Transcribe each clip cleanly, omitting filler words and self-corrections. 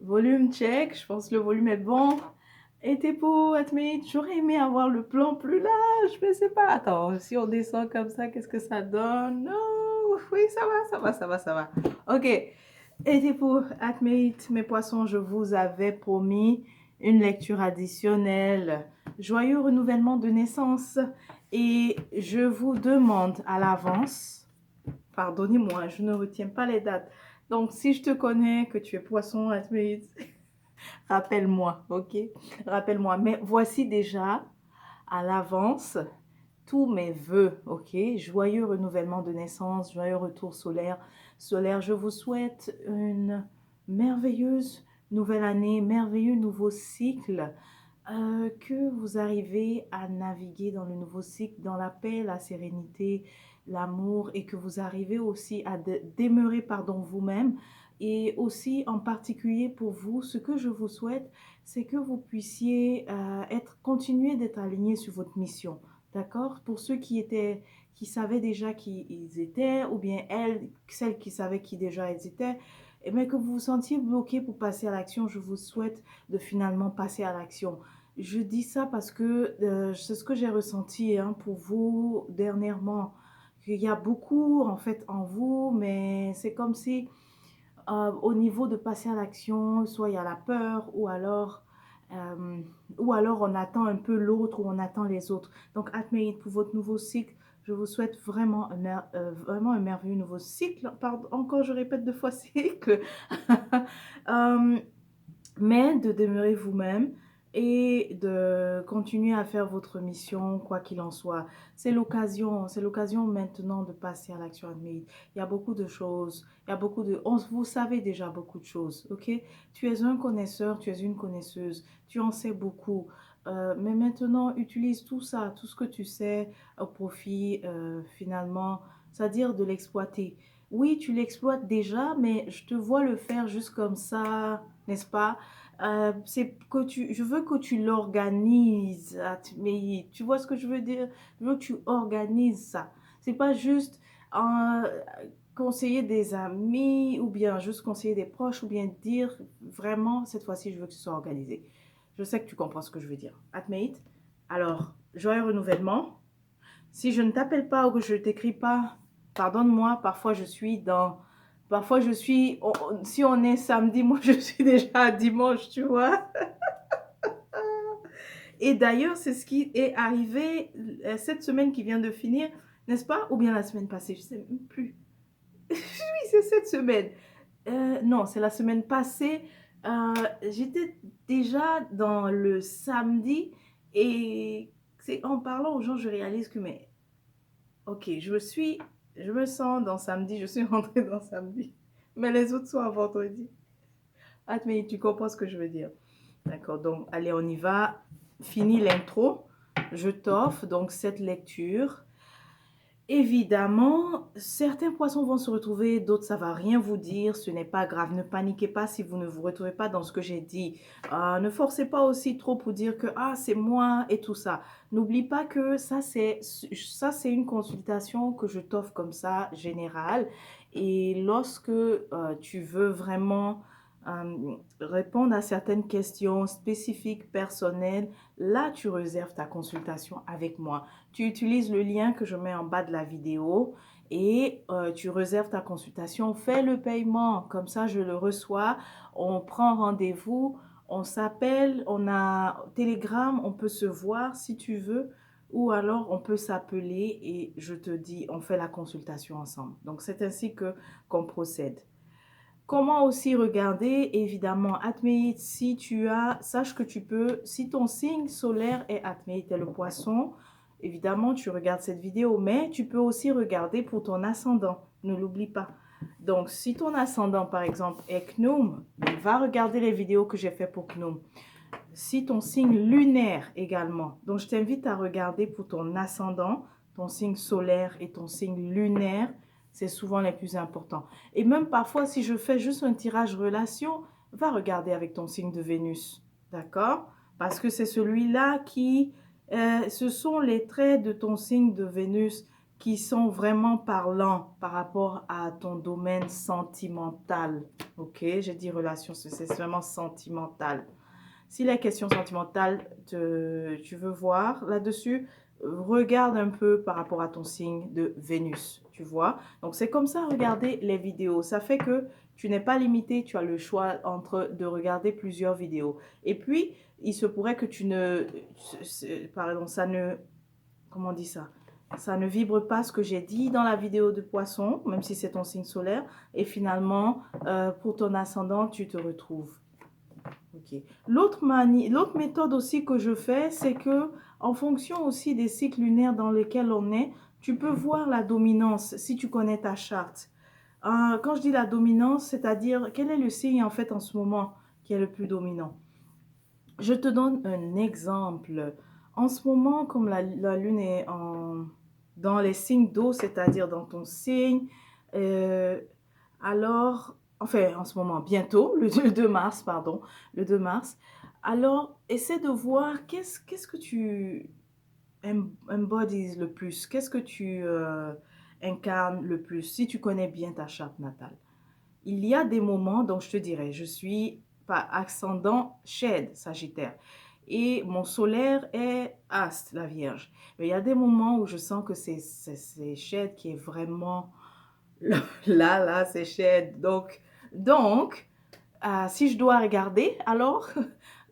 Volume check, je pense que le volume est bon. Et t'es pour admettre, j'aurais aimé avoir le plan plus large, mais c'est pas. Attends, si on descend comme ça, qu'est-ce que ça donne? Non, oui, ça va, ça va, ça va, ça va. Ok. Et t'es pour admettre, mes poissons, je vous avais promis une lecture additionnelle. Joyeux renouvellement de naissance. Et je vous demande à l'avance, pardonnez-moi, je ne retiens pas les dates. Donc, si je te connais, que tu es poisson, admettre, rappelle-moi, ok? Rappelle-moi. Mais voici déjà à l'avance tous mes vœux, ok? Joyeux renouvellement de naissance, joyeux retour solaire. Je vous souhaite une merveilleuse nouvelle année, merveilleux nouveau cycle, que vous arrivez à naviguer dans le nouveau cycle, dans la paix, la sérénité, l'amour, et que vous arrivez aussi à demeurer, pardon, vous-même. Et aussi, en particulier pour vous, ce que je vous souhaite, c'est que vous puissiez continuer d'être aligné sur votre mission. D'accord? Pour ceux qui savaient déjà qui ils étaient, ou bien celles qui savaient qui déjà ils étaient, et bien que vous vous sentiez bloqué pour passer à l'action, je vous souhaite de finalement passer à l'action. Je dis ça parce que c'est ce que j'ai ressenti hein, pour vous dernièrement. Il y a beaucoup en fait en vous, mais c'est comme si au niveau de passer à l'action, soit il y a la peur euh, ou alors on attend un peu l'autre ou on attend les autres. Donc, Atmeid, pour votre nouveau cycle, je vous souhaite vraiment vraiment un merveilleux nouveau cycle. Pardon, encore, je répète deux fois cycle. Euh, mais de demeurer vous-même et de continuer à faire votre mission, quoi qu'il en soit. C'est l'occasion maintenant de passer à l'action admise. Il y a beaucoup de choses, il y a beaucoup de, vous savez déjà beaucoup de choses, ok? Tu es un connaisseur, tu es une connaisseuse, tu en sais beaucoup. Mais maintenant, utilise tout ça, tout ce que tu sais au profit finalement, c'est-à-dire de l'exploiter. Oui, tu l'exploites déjà, mais je te vois le faire juste comme ça, n'est-ce pas? C'est que je veux que tu l'organises, mais tu vois ce que je veux dire? Je veux que tu organises ça. C'est pas juste euh, conseiller des amis ou bien juste conseiller des proches ou bien dire vraiment, cette fois-ci, je veux que ce soit organisé. Je sais que tu comprends ce que je veux dire. Admit. Alors, joyeux renouvellement. Si je ne t'appelle pas ou que je ne t'écris pas, pardonne-moi, parfois je suis, si on est samedi, moi je suis déjà à dimanche, tu vois. Et d'ailleurs, c'est ce qui est arrivé cette semaine qui vient de finir, n'est-ce pas? Ou bien la semaine passée, je ne sais même plus. Oui, c'est cette semaine. Non, c'est la semaine passée. J'étais déjà dans le samedi et c'est en parlant aux gens, je réalise que, mais ok, je me sens dans samedi, je suis rentrée dans samedi, mais les autres sont à vendredi. Ah, mais tu comprends ce que je veux dire. D'accord, donc allez, on y va. Fini l'intro. Je t'offre donc cette lecture. Évidemment, certains poissons vont se retrouver, d'autres ça va rien vous dire, ce n'est pas grave, ne paniquez pas si vous ne vous retrouvez pas dans ce que j'ai dit. Ne forcez pas aussi trop pour dire que ah c'est moi et tout ça. N'oublie pas que ça c'est une consultation que je t'offre comme ça générale et lorsque tu veux vraiment répondre à certaines questions spécifiques personnelles, là tu réserves ta consultation avec moi. Tu utilises le lien que je mets en bas de la vidéo et tu réserves ta consultation. Fais le paiement, comme ça je le reçois. On prend rendez-vous, on s'appelle, on a Telegram, on peut se voir si tu veux. Ou alors on peut s'appeler et je te dis, on fait la consultation ensemble. Donc c'est ainsi que qu'on procède. Comment aussi regarder, évidemment, Atméite, si tu as, sache que tu peux, si ton signe solaire est Atméite, est le poisson, évidemment, tu regardes cette vidéo, mais tu peux aussi regarder pour ton ascendant, ne l'oublie pas. Donc, si ton ascendant, par exemple, est Knum, va regarder les vidéos que j'ai fait pour Knum. Si ton signe lunaire également, donc je t'invite à regarder pour ton ascendant, ton signe solaire et ton signe lunaire, c'est souvent les plus importants. Et même parfois, si je fais juste un tirage relation, va regarder avec ton signe de Vénus, d'accord? Parce que c'est celui-là ce sont les traits de ton signe de Vénus qui sont vraiment parlants par rapport à ton domaine sentimental. Ok, j'ai dit relation, c'est vraiment sentimental. Si les questions sentimentales, tu veux voir là-dessus, regarde un peu par rapport à ton signe de Vénus, tu vois. Donc, c'est comme ça, regarder les vidéos. Ça fait que tu n'es pas limité, tu as le choix entre de regarder plusieurs vidéos. Et puis, il se pourrait que tu ne... Pardon, ça ne... Comment on dit ça? Ça ne vibre pas ce que j'ai dit dans la vidéo de poisson, même si c'est ton signe solaire. Et finalement, pour ton ascendant, tu te retrouves. Ok. L'autre méthode aussi que je fais, c'est que en fonction aussi des cycles lunaires dans lesquels on est, tu peux voir la dominance si tu connais ta charte. Quand je dis la dominance, c'est-à-dire quel est le signe en fait en ce moment qui est le plus dominant. Je te donne un exemple. En ce moment, comme la lune est dans les signes d'eau, c'est-à-dire dans ton signe, alors, enfin, en ce moment, bientôt, le 2 mars, pardon, le 2 mars. Alors, essaie de voir qu'est-ce que tu embodies le plus, qu'est-ce que tu incarnes le plus, si tu connais bien ta charte natale. Il y a des moments, donc je te dirais, je suis pas ascendant Shed, Sagittaire, et mon solaire est Astre, la Vierge. Mais il y a des moments où je sens que c'est Shed qui est vraiment là, c'est Shed. Donc si je dois regarder, alors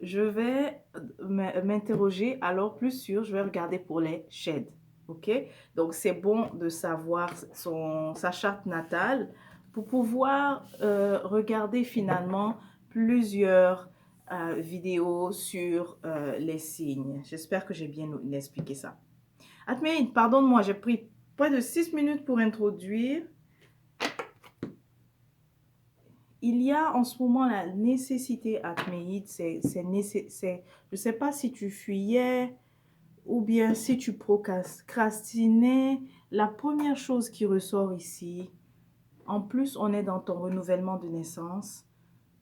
je vais m'interroger, alors plus sûr, je vais regarder pour les Shed. Ok? Donc c'est bon de savoir sa charte natale pour pouvoir regarder finalement plusieurs vidéos sur les signes. J'espère que j'ai bien expliqué ça. Atmeid, pardonne-moi, j'ai pris près de 6 minutes pour introduire. Il y a en ce moment la nécessité, Atmeid, je ne sais pas si tu fuyais ou bien si tu procrastinais. La première chose qui ressort ici, en plus on est dans ton renouvellement de naissance,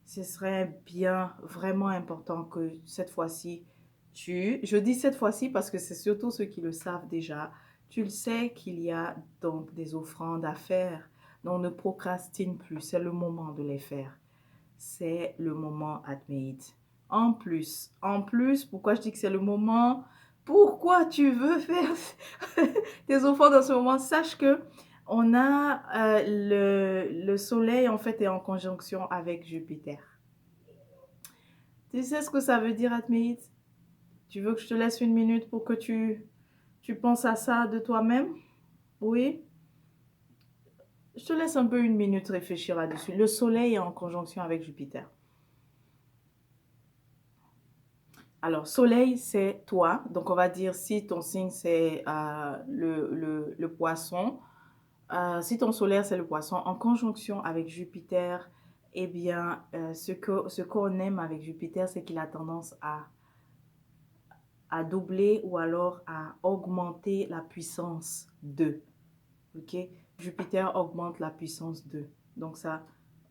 ce serait bien, vraiment important que cette fois-ci, je dis cette fois-ci parce que c'est surtout ceux qui le savent déjà, tu le sais qu'il y a donc des offrandes à faire. Donc ne procrastine plus, c'est le moment de les faire. C'est le moment, Atmeid. En plus, pourquoi je dis que c'est le moment? Pourquoi tu veux faire tes offrandes dans ce moment? Sache que on a le soleil en fait est en conjonction avec Jupiter. Tu sais ce que ça veut dire, Atmeid? Tu veux que je te laisse 1 minute pour que tu penses à ça de toi-même? Oui? Je te laisse un peu 1 minute réfléchir là-dessus. Le soleil est en conjonction avec Jupiter. Alors, soleil, c'est toi. Donc, on va dire si ton signe, c'est le poisson. Si ton solaire, c'est le poisson, en conjonction avec Jupiter, eh bien, ce qu'on aime avec Jupiter, c'est qu'il a tendance à doubler ou alors à augmenter la puissance 2. Ok? Jupiter augmente la puissance 2. Donc, ça,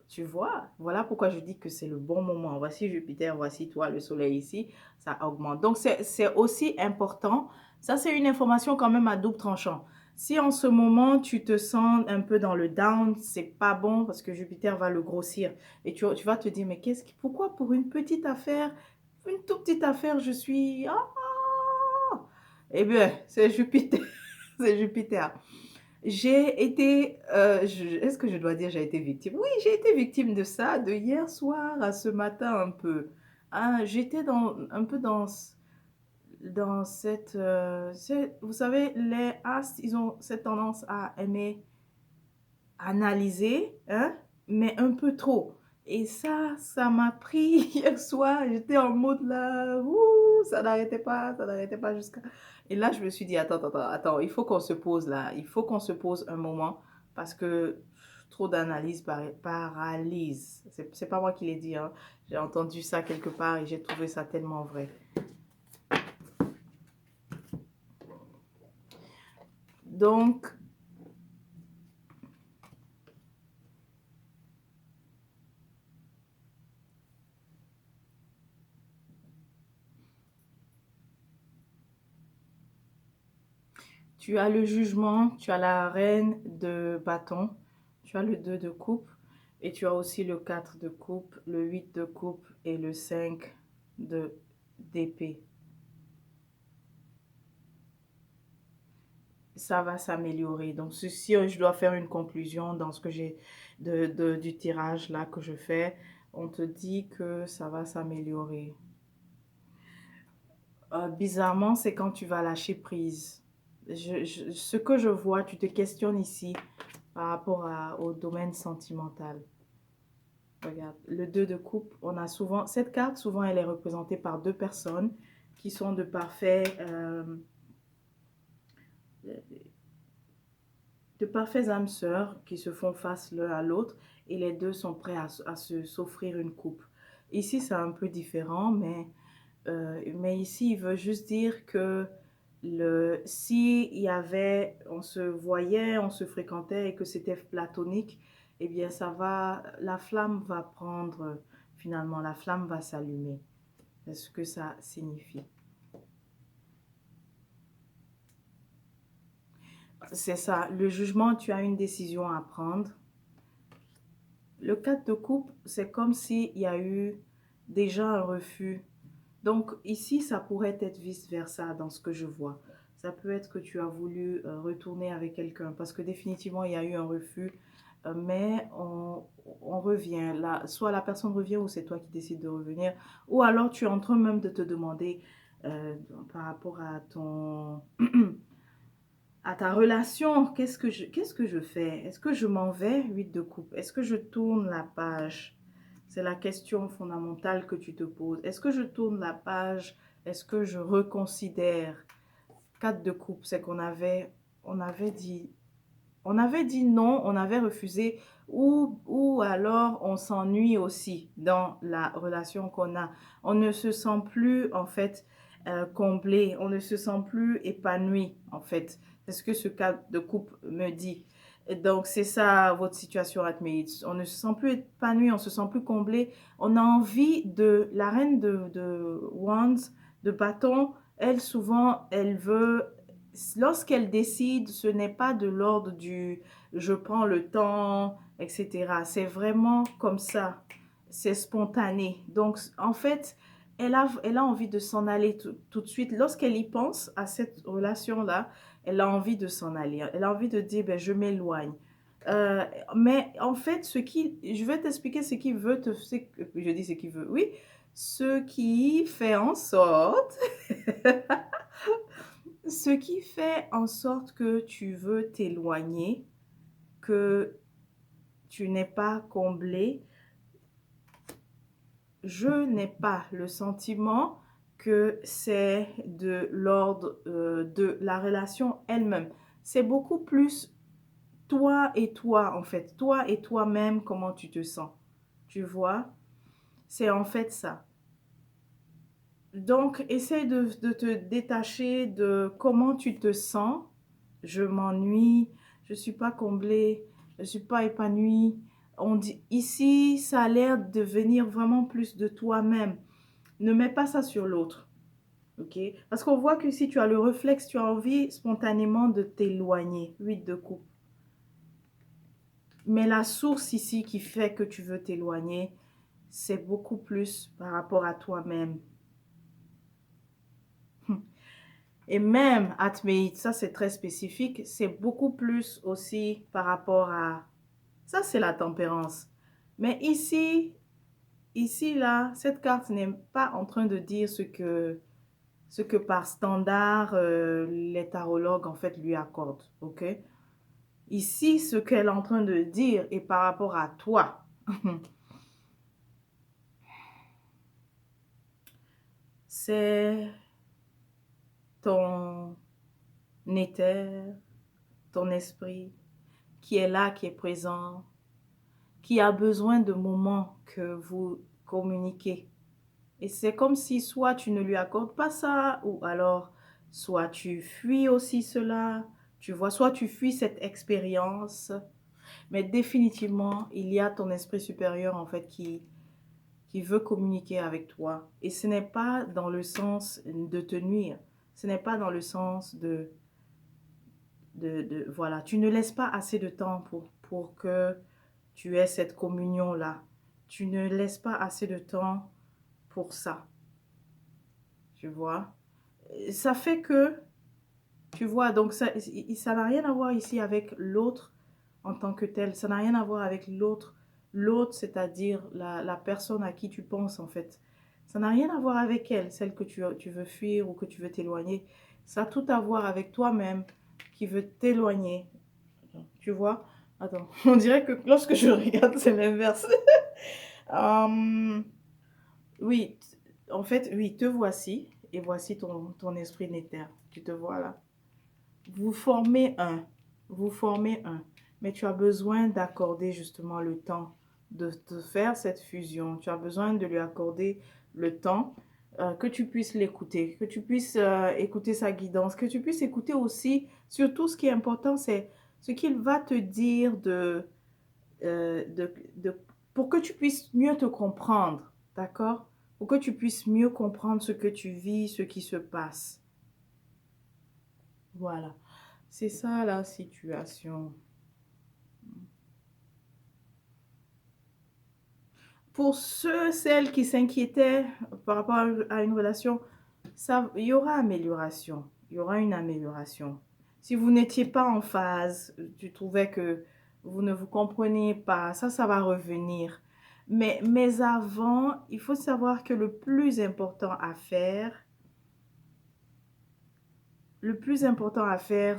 tu vois, voilà pourquoi je dis que c'est le bon moment. Voici Jupiter, voici toi, le soleil ici, ça augmente. Donc, c'est aussi important. Ça, c'est une information quand même à double tranchant. Si en ce moment, tu te sens un peu dans le down, c'est pas bon parce que Jupiter va le grossir. Et tu vas te dire, mais pourquoi pour une petite affaire, une toute petite affaire, je suis... Eh bien, c'est Jupiter. C'est Jupiter. J'ai été, est-ce que je dois dire j'ai été victime? Oui, j'ai été victime de ça, de hier soir à ce matin un peu. J'étais un peu dans vous savez, les astres, ils ont cette tendance à aimer analyser, hein, mais un peu trop. Et ça m'a pris hier soir. J'étais en mode là, ouh, ça n'arrêtait pas jusqu'à... Et là, je me suis dit, attends, il faut qu'on se pose là. Il faut qu'on se pose un moment parce que trop d'analyse paralyse. C'est pas moi qui l'ai dit, hein. J'ai entendu ça quelque part et j'ai trouvé ça tellement vrai. Donc, Tu as le jugement, tu as la reine de bâton, tu as le 2 de coupe et tu as aussi le 4 de coupe, le 8 de coupe et le 5 de d'épée. Ça va s'améliorer. Donc, si je dois faire une conclusion dans ce que j'ai du tirage là que je fais, on te dit que ça va s'améliorer. Bizarrement, c'est quand tu vas lâcher prise. Ce que je vois, tu te questionnes ici par rapport au domaine sentimental. Regarde, le 2 de coupe, on a souvent, cette carte, souvent, elle est représentée par deux personnes qui sont de parfaits âmes sœurs qui se font face l'un à l'autre et les deux sont prêts à s'offrir une coupe. Ici, c'est un peu différent, mais ici, il veut juste dire que si il y avait, on se voyait, on se fréquentait et que c'était platonique, eh bien, la flamme va prendre, finalement, la flamme va s'allumer. C'est ce que ça signifie. C'est ça, le jugement, tu as une décision à prendre. Le 4 de coupe, c'est comme s'il y a eu déjà un refus. Donc ici, ça pourrait être vice-versa dans ce que je vois. Ça peut être que tu as voulu retourner avec quelqu'un parce que définitivement, il y a eu un refus, mais on revient. Là, soit la personne revient ou c'est toi qui décides de revenir. Ou alors tu es en train même de te demander euh, par rapport à à ta relation, qu'est-ce que je fais? Est-ce que je m'en vais, 8 de coupe? Est-ce que je tourne la page? C'est la question fondamentale que tu te poses. Est-ce que je tourne la page? Est-ce que je reconsidère? 4 de coupe, c'est on avait dit non, on avait refusé, ou alors on s'ennuie aussi dans la relation qu'on a. On ne se sent plus, en fait, comblé, on ne se sent plus épanoui, en fait. C'est ce que ce cas de couple me dit. Et donc, c'est ça votre situation, Atmeid. On ne se sent plus épanoui, on se sent plus comblé. On a envie de la reine de Wands, de bâton. Elle, souvent, elle veut lorsqu'elle décide, ce n'est pas de l'ordre du je prends le temps, etc. C'est vraiment comme ça. C'est spontané. Donc, en fait, elle a envie de s'en aller tout de suite. Lorsqu'elle y pense à cette relation-là, elle a envie de s'en aller. Elle a envie de dire, ben, je m'éloigne. Euh, mais en fait, je vais t'expliquer ce qui veut je dis ce qui veut, oui, ce qui fait en sorte ce qui fait en sorte que tu veux t'éloigner, que tu n'es pas comblé, je n'ai pas le sentiment que c'est de l'ordre de la relation elle-même. C'est beaucoup plus toi et toi, en fait. Toi et toi-même, comment tu te sens. Tu vois? C'est en fait ça. Donc, essaye de te détacher de comment tu te sens. Je m'ennuie, je ne suis pas comblée, je ne suis pas épanouie. On dit, ici, ça a l'air de venir vraiment plus de toi-même. Ne mets pas ça sur l'autre. Ok? Parce qu'on voit que si tu as le réflexe, tu as envie spontanément de t'éloigner. 8 de coupe. Mais la source ici qui fait que tu veux t'éloigner, c'est beaucoup plus par rapport à toi-même. Et même, Atmeït, ça c'est très spécifique, c'est beaucoup plus aussi par rapport à... Ça c'est la tempérance. Mais ici, là, cette carte n'est pas en train de dire ce que par standard, les tarologues en fait lui accordent. Ok? Ici, ce qu'elle est en train de dire est par rapport à toi. C'est ton éther, ton esprit qui est là, qui est présent, qui a besoin de moments que vous communiquez. Et c'est comme si soit tu ne lui accordes pas ça, ou alors soit tu fuis aussi cela, tu vois, soit tu fuis cette expérience. Mais définitivement, il y a ton esprit supérieur en fait qui veut communiquer avec toi. Et ce n'est pas dans le sens de te nuire, ce n'est pas dans le sens voilà, tu ne laisses pas assez de temps pour que tu aies cette communion-là. Tu ne laisses pas assez de temps pour ça, tu vois. Ça fait que, tu vois, donc ça n'a rien à voir ici avec l'autre en tant que tel. Ça n'a rien à voir avec l'autre. L'autre, c'est-à-dire la personne à qui tu penses, en fait. Ça n'a rien à voir avec elle, celle que tu veux fuir ou que tu veux t'éloigner. Ça a tout à voir avec toi-même qui veut t'éloigner. Tu vois? Attends, on dirait que lorsque je regarde, c'est l'inverse. Hum, oui, en fait, oui, te voici. Et voici ton esprit néther. Tu te vois là. Vous formez un. Vous formez un. Mais tu as besoin d'accorder justement le temps de faire cette fusion. Tu as besoin de lui accorder le temps que tu puisses l'écouter, que tu puisses écouter sa guidance, que tu puisses écouter aussi, surtout ce qui est important, c'est ce qu'il va te dire euh, de, de, pour que tu puisses mieux te comprendre, d'accord? Pour que tu puisses mieux comprendre ce que tu vis, ce qui se passe. Voilà. C'est ça la situation. Pour ceux, celles qui s'inquiétaient par rapport à une relation, ça, il y aura amélioration. Il y aura une amélioration. Si vous n'étiez pas en phase, tu trouvais que vous ne vous compreniez pas, ça va revenir. Mais avant, il faut savoir que le plus important à faire,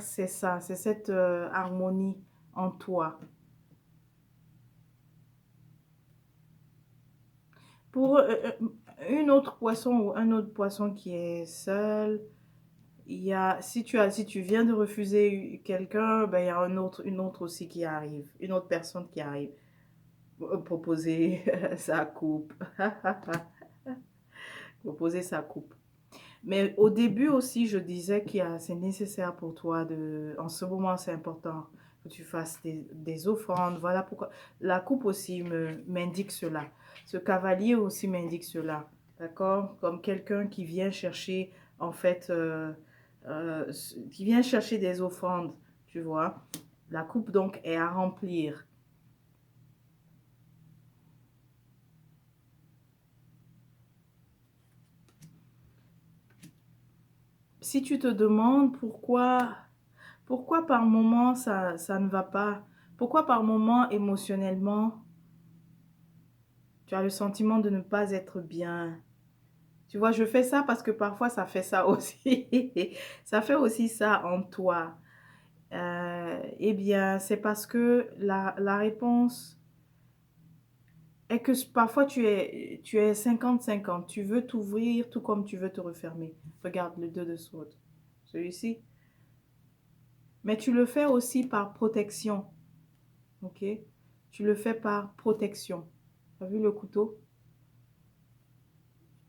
c'est ça, c'est cette harmonie en toi. Pour une autre poisson ou un autre poisson qui est seul, il y a, si tu viens de refuser quelqu'un, ben, il y a une autre aussi qui arrive, une autre personne qui arrive, proposer sa coupe, proposer sa coupe. Mais au début aussi, je disais c'est nécessaire pour toi en ce moment, c'est important que tu fasses des offrandes. Voilà pourquoi la coupe aussi m'indique cela. Ce cavalier aussi m'indique cela. D'accord? Comme quelqu'un qui vient chercher, en fait, qui vient chercher des offrandes, tu vois. La coupe donc est à remplir. Si tu te demandes pourquoi par moment ça ne va pas, pourquoi par moment émotionnellement tu as le sentiment de ne pas être bien. Tu vois, je fais ça parce que parfois ça fait ça aussi. Ça fait aussi ça en toi. Eh bien, c'est parce que la réponse est que parfois tu es 50-50. Tu veux t'ouvrir tout comme tu veux te refermer. Regarde le 2 de sword. Celui-ci. Mais tu le fais aussi par protection. Ok? Tu le fais par protection. Tu as vu le couteau?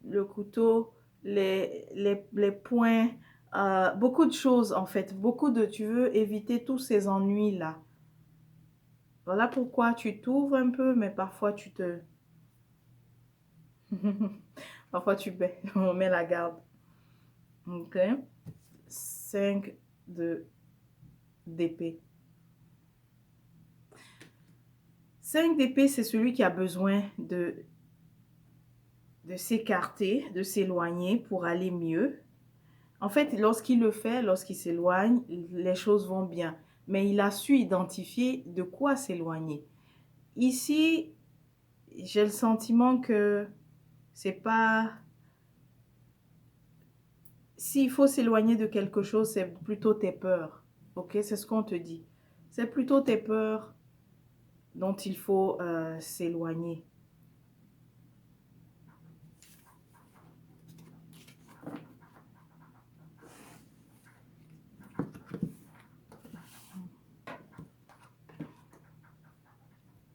Le couteau, les points, beaucoup de choses en fait. Tu veux éviter tous ces ennuis-là. Voilà pourquoi tu t'ouvres un peu, mais parfois tu te... parfois tu on met la garde. Ok? 5 de d'épée. 5 d'épée, c'est celui qui a besoin de s'écarter, de s'éloigner pour aller mieux. En fait, lorsqu'il le fait, lorsqu'il s'éloigne, les choses vont bien. Mais il a su identifier de quoi s'éloigner. Ici, j'ai le sentiment que c'est pas... S'il faut s'éloigner de quelque chose, c'est plutôt tes peurs. Ok, c'est ce qu'on te dit. C'est plutôt tes peurs dont il faut s'éloigner.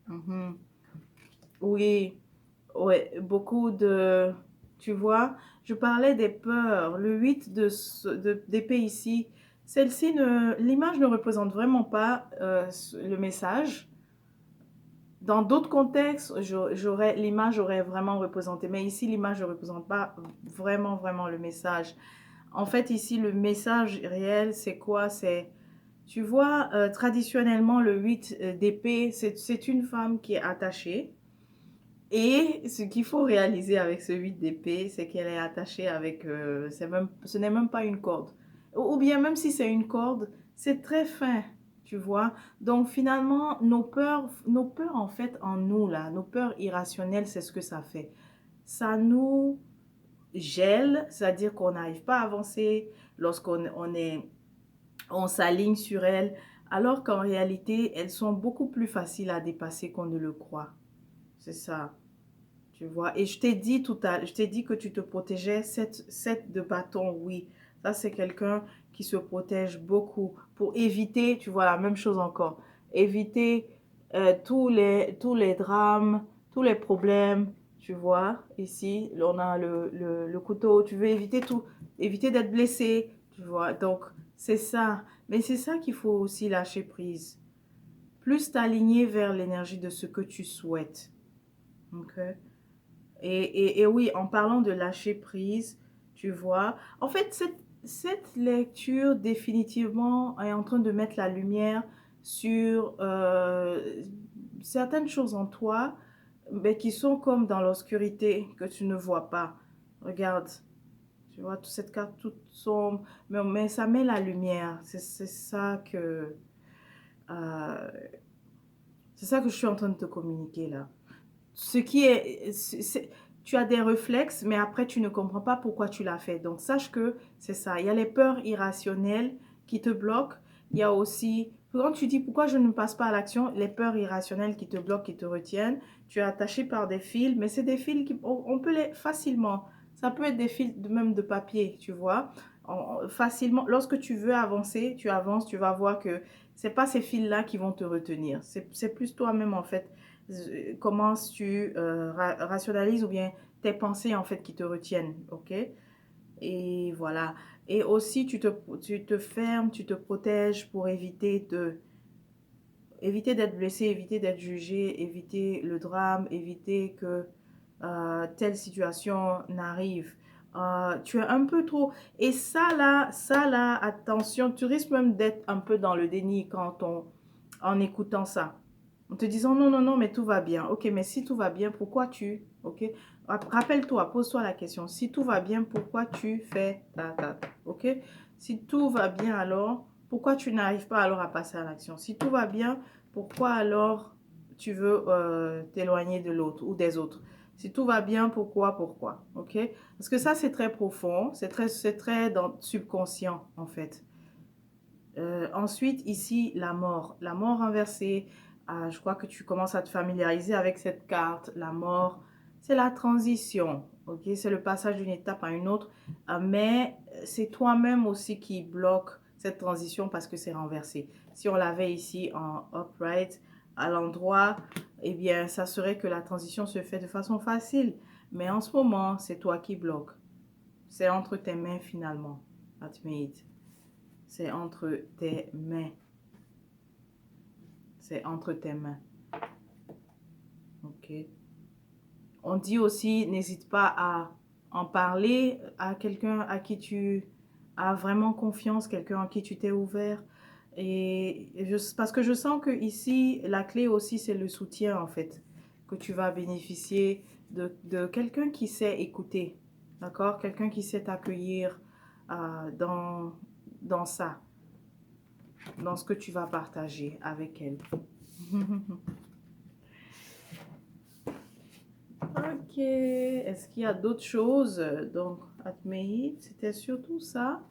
Mhm. Oui, ouais, beaucoup de... Tu vois, je parlais des peurs. Le 8 d'épée ici, celle-ci, l'image ne représente vraiment pas le message. Dans d'autres contextes, l'image aurait vraiment représenté. Mais ici, l'image ne représente pas vraiment le message. En fait, ici, le message réel, c'est quoi? Tu vois, traditionnellement, le 8 d'épée, c'est une femme qui est attachée. Et ce qu'il faut réaliser avec ce 8 d'épée, c'est qu'elle est attachée avec... ce n'est même pas une corde. Ou bien même si c'est une corde, c'est très fin, tu vois. Donc finalement, nos peurs en fait en nous, là, nos peurs irrationnelles, c'est ce que ça fait. Ça nous gèle, c'est-à-dire qu'on n'arrive pas à avancer on s'aligne sur elles, alors qu'en réalité, elles sont beaucoup plus faciles à dépasser qu'on ne le croit. C'est ça. Tu vois, et je t'ai dit que tu te protégeais, cette de bâton, oui. Ça, c'est quelqu'un qui se protège beaucoup pour éviter, tu vois, la même chose encore, éviter tous les drames, tous les problèmes, tu vois. Ici, on a le couteau, tu veux éviter tout, éviter d'être blessé, tu vois. Donc, c'est ça. Mais c'est ça qu'il faut aussi lâcher prise. Plus t'aligner vers l'énergie de ce que tu souhaites. Ok? Et oui, en parlant de lâcher prise, tu vois, en fait, cette lecture définitivement est en train de mettre la lumière sur certaines choses en toi, mais qui sont comme dans l'obscurité, que tu ne vois pas. Regarde, tu vois, toute cette carte toute sombre, mais ça met la lumière. Euh, c'est ça que je suis en train de te communiquer là. Ce qui tu as des réflexes, mais après tu ne comprends pas pourquoi tu l'as fait. Donc sache que c'est ça. Il y a les peurs irrationnelles qui te bloquent. Il y a aussi, quand tu dis pourquoi je ne passe pas à l'action, les peurs irrationnelles qui te bloquent, qui te retiennent. Tu es attaché par des fils, mais c'est des fils on peut les facilement. Ça peut être des fils même de papier, tu vois. Facilement, lorsque tu veux avancer, tu avances, tu vas voir que c'est pas ces fils-là qui vont te retenir. C'est plus toi-même en fait comment tu rationalises ou bien tes pensées en fait qui te retiennent, ok? Et voilà. Et aussi tu te fermes, tu te protèges pour éviter d'être blessé, éviter d'être jugé, éviter le drame, éviter que telle situation n'arrive. Tu es un peu trop... Et ça là, attention, tu risques même d'être un peu dans le déni en écoutant ça. En te disant non, non, non, mais tout va bien. Ok, mais si tout va bien, pourquoi tu... Ok, rappelle-toi, pose-toi la question. Si tout va bien, pourquoi tu fais ta. Ok, si tout va bien alors, pourquoi tu n'arrives pas alors à passer à l'action? Si tout va bien, pourquoi alors tu veux t'éloigner de l'autre ou des autres? Si tout va bien, pourquoi? Ok, parce que ça, c'est très profond, c'est très dans le subconscient, en fait. Ensuite, ici, la mort. La mort inversée. Je crois que tu commences à te familiariser avec cette carte. La mort, c'est la transition. Ok, c'est le passage d'une étape à une autre. Mais c'est toi-même aussi qui bloque cette transition parce que c'est renversé. Si on l'avait ici en upright, à l'endroit, eh bien, ça serait que la transition se fait de façon facile. Mais en ce moment, c'est toi qui bloques. C'est entre tes mains finalement. Admit. C'est entre tes mains. C'est entre tes mains. Ok. On dit aussi, n'hésite pas à en parler à quelqu'un à qui tu as vraiment confiance, quelqu'un à qui tu t'es ouvert. Parce que je sens que ici, la clé aussi, c'est le soutien en fait. Que tu vas bénéficier de quelqu'un qui sait écouter. D'accord? Quelqu'un qui sait t'accueillir dans ça, dans ce que tu vas partager avec elle. Ok, est-ce qu'il y a d'autres choses? Donc, Atmei, c'était surtout ça.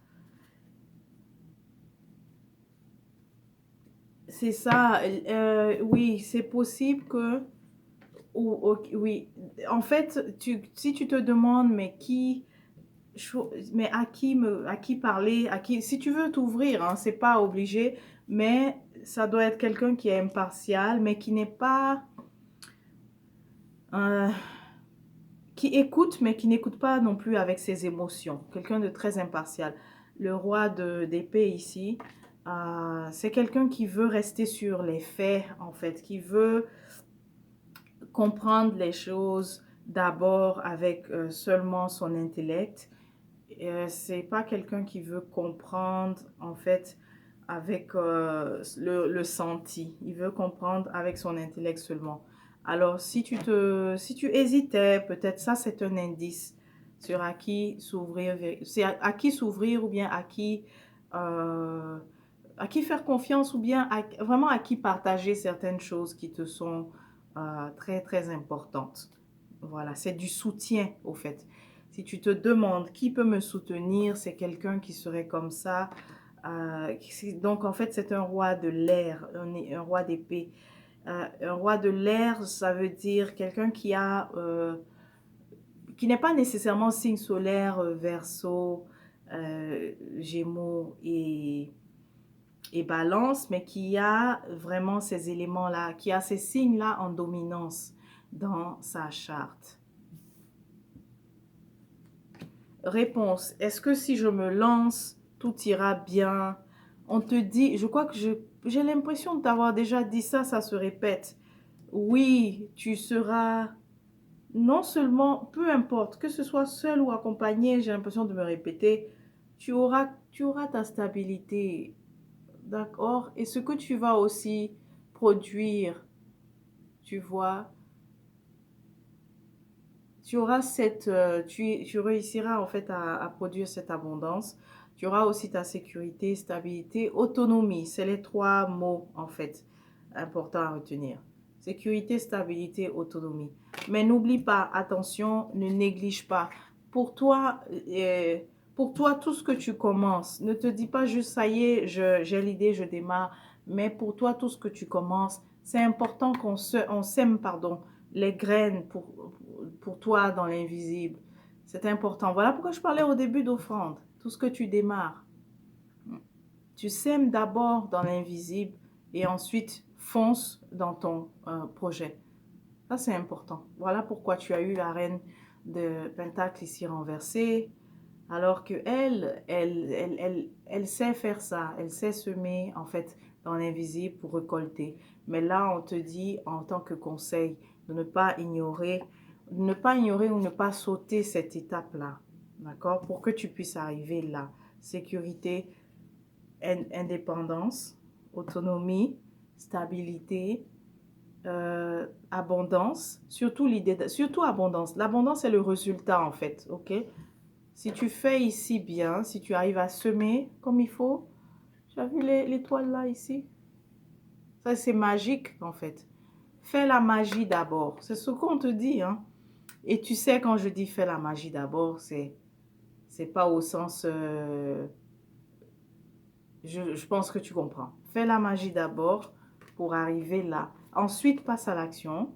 C'est ça, oui, c'est possible que, oui, en fait, si tu te demandes, mais à qui parler, si tu veux t'ouvrir, hein, c'est pas obligé, mais ça doit être quelqu'un qui est impartial, mais qui n'est pas, euh, qui écoute, mais qui n'écoute pas non plus avec ses émotions. Quelqu'un de très impartial. Le roi d'épée ici, c'est quelqu'un qui veut rester sur les faits, en fait, qui veut comprendre les choses d'abord avec seulement son intellect. C'est pas quelqu'un qui veut comprendre, en fait, avec le senti. Il veut comprendre avec son intellect seulement. Alors, si tu hésitais, peut-être ça, c'est un indice sur à qui s'ouvrir, c'est à qui s'ouvrir ou bien euh, à qui faire confiance ou bien vraiment à qui partager certaines choses qui te sont très, très importantes. Voilà, c'est du soutien au fait. Si tu te demandes qui peut me soutenir, c'est quelqu'un qui serait comme ça. Donc en fait, c'est un roi de l'air, un roi d'épée. Un roi de l'air, ça veut dire quelqu'un qui n'est pas nécessairement signe solaire, Verseau, Gémeaux et Balance, mais qui a vraiment ces éléments-là, qui a ces signes-là en dominance dans sa charte. Réponse, est-ce que si je me lance, tout ira bien? On te dit, je crois que j'ai l'impression de t'avoir déjà dit ça, ça se répète. Oui, tu seras non seulement, peu importe, que ce soit seul ou accompagné, j'ai l'impression de me répéter, tu auras ta stabilité, d'accord? Et ce que tu vas aussi produire, tu vois, tu auras tu réussiras en fait à produire cette abondance. Tu auras aussi ta sécurité, stabilité, autonomie. C'est les trois mots en fait importants à retenir. Sécurité, stabilité, autonomie. Mais n'oublie pas, attention, ne néglige pas. Pour toi, euh, pour toi, tout ce que tu commences, ne te dis pas juste ça y est, j'ai l'idée, je démarre. Mais pour toi, tout ce que tu commences, c'est important on sème, pardon, les graines pour toi dans l'invisible. C'est important. Voilà pourquoi je parlais au début d'offrande. Tout ce que tu démarres, tu sèmes d'abord dans l'invisible et ensuite fonce dans ton projet. Ça, c'est important. Voilà pourquoi tu as eu la reine de Pentacle ici renversée, alors que elle sait faire ça. Elle sait semer, en fait, dans l'invisible pour récolter. Mais là, on te dit, en tant que conseil, de ne pas ignorer ou ne pas sauter cette étape-là. D'accord? Pour que tu puisses arriver là. Sécurité, indépendance, autonomie, stabilité, abondance, surtout abondance. L'abondance est le résultat en fait, ok? Si tu fais ici bien, si tu arrives à semer comme il faut, tu as vu l'étoile là ici? Ça c'est magique en fait. Fais la magie d'abord, c'est ce qu'on te dit, hein? Et tu sais quand je dis fais la magie d'abord, c'est pas au sens je pense que tu comprends. Fais la magie d'abord pour arriver là. Ensuite, passe à l'action.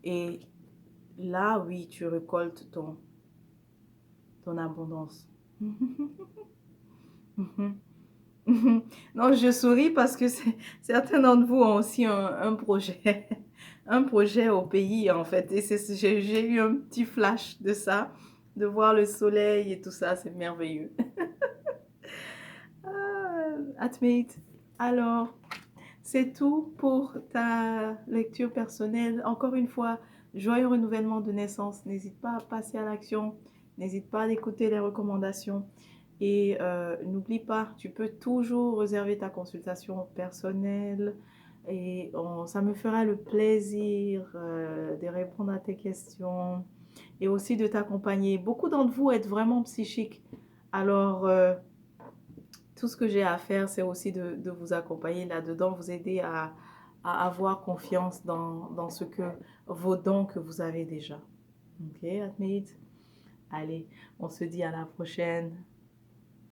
Et là, oui, tu récoltes ton abondance. Non, je souris parce que certains d'entre vous ont aussi un projet, un projet au pays en fait. Et j'ai eu un petit flash de ça, de voir le soleil et tout ça, c'est merveilleux. Atmate, alors, c'est tout pour ta lecture personnelle. Encore une fois, joyeux renouvellement de naissance. N'hésite pas à passer à l'action. N'hésite pas à écouter les recommandations. Et n'oublie pas, tu peux toujours réserver ta consultation personnelle. Et ça me fera le plaisir de répondre à tes questions et aussi de t'accompagner. Beaucoup d'entre vous êtes vraiment psychiques. Alors, tout ce que j'ai à faire, c'est aussi de vous accompagner là-dedans, vous aider à avoir confiance dans ce que vos dons que vous avez déjà. Ok, Admit? Allez, on se dit à la prochaine.